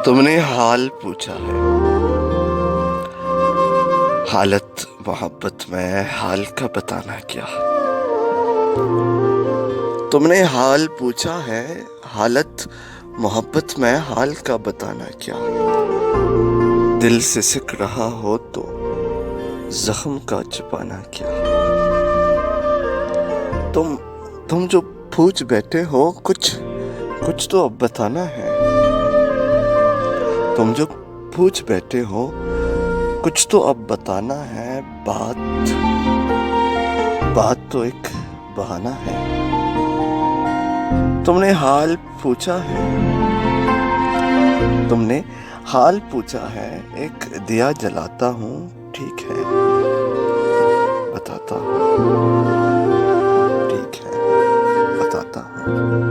तुमने हाल पूछा है, हालत मोहब्बत में हाल का बताना क्या। तुमने हाल पूछा है, हालत मोहब्बत में हाल का बताना क्या। दिल से सिक रहा हो तो जख्म का छुपाना क्या। तुम जो पूछ बैठे हो, कुछ कुछ तो अब बताना है। तुम जो पूछ बैठे हो, कुछ तो अब बताना है। बात तो एक बहाना है। तुमने हाल पूछा है, तुमने हाल पूछा है, एक दिया जलाता हूँ, ठीक है बताता हूँ, ठीक है बताता हूँ।